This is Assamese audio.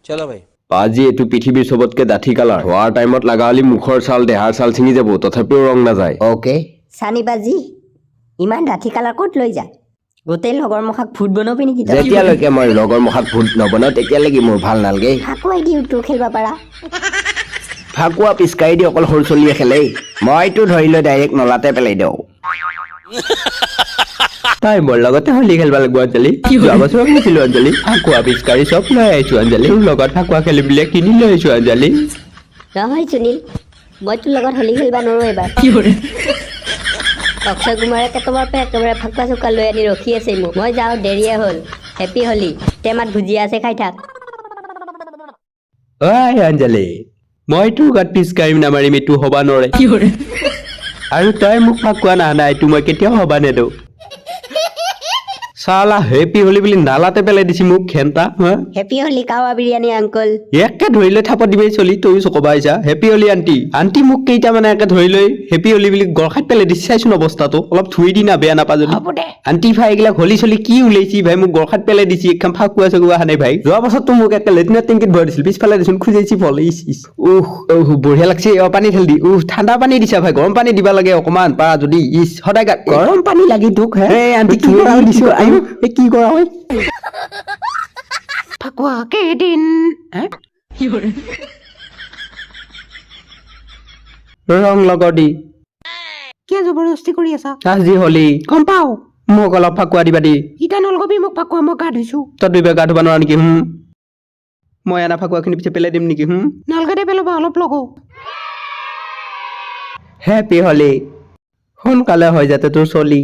চলো ভাই আজি এইটো পৃথিৱীৰ চবতকে ডাঠি কালাৰ হোৱাৰ টাইমত লগা হলি মুখৰ ছাল দেহাৰ ছাল ছিঙি যাব তথাপিও ৰং নাযায় ওকে চানি বাজি ইমান ডাঠি কালাৰ ক'ত লৈ যায় গোটেই লগৰ মুখাক ভূত বনাবি নেকি তই যেতিয়ালৈকে মই লগৰ মুখাত ভূত নবনাও তেতিয়ালৈকে মোৰ ভাল নালাগে ফাকুৱাই দি উঠো খেলিব পাৰা ফাকুৱা পিচকাৰি দি অকল সৰু চলিয়ে খেলেই মইতো ধৰি লৈ ডাইৰেক্ট নলাতে পেলাই দিওঁ তাই মোৰ লগতে হলি খেলিব লাগিব অঞ্জলি যোৱা বছৰ খেলিছিলো অঞ্জলি ফাকুৱা পিচকাৰি চব লৈ আহিছো অঞ্জলি তোৰ লগত ফাকুৱা খেলিম বুলি কিনি লৈ আহিছো অঞ্জলি নহয় সুনীল মই তোৰ লগত হোলী খেলিব নোৱাৰো এবাৰ অক্ষয় কুমাৰে কেটবাৰ পৰা একেবাৰে ফাকুৱা চুকা লৈ আনি ৰখি আছে মোক মই যাওঁ দেৰিয়ে হ'ল হেপী হোলী টেমাত ভুজিয়া আছে খাই থাক ঐ অঞ্জলি মই তোৰ গাত পিচকাৰিম নামাৰিম এইটো হবা নোৱাৰে আৰু তই মোক ফাকুৱা নাহানা এইটো মই কেতিয়াও হবা নেদো চালা হেপী হলি বুলি নালাতে পেলাই দিছি মোক খেন্তা হেপী হোলী কাৱা বিৰিয়ানী আংকল একে ধৰি লৈ থাপত দিবি চলি তয়ো চকবা আহিছা হেপী হলি আন্টি আন্টি মোক কেইটা মানে একে ধৰি লৈ হেপী হলি বুলি গৰখাত পেলাই দিছি চাইছোন অৱস্থাটো অলপ ধুই দি না বেয়া নাপা যদি আন্টি ভাই এইগিলাক হলি চলি কি ওলাইছি ভাই মোক গৰখাত পেলাই দিছি একখান ফাকুৱা চকুৱা হানে ভাই যোৱা বছৰতো মোক একে লেট্ৰিনৰ টেংকিত ভৰাই দিছিল পিছফালে দিছোন খুজাইছি ফল ইচ ইচ বঢ়িয়া লাগছে পানী ঢালি দি ঠাণ্ডা পানী দিছা ভাই গৰম পানী দিবা লাগে অকমান পাৰা যদি ইচ সদায় গাত গৰম পানী লাগি তোক হে আন্টি কি কৰা দিছো কি কৰা হয় ফাকুৱা কেইদিন ৰং লগৰ দি কিয় জবৰদস্তি কৰি আছা আজি হলি গম পাও মোক অলপ ফাকুৱা দিবা দি ইটা নলগবি মোক ফাকুৱা মই গা ধুইছো তই দুইবা গা ধুবা নোৱাৰা নেকি মই এনা ফাকুৱাখিনি পিছে পেলাই দিম নেকি নালগাতে পেলাবা অলপ লগো হেপী হলি সোনকালে হৈ যাতে তোৰ চলি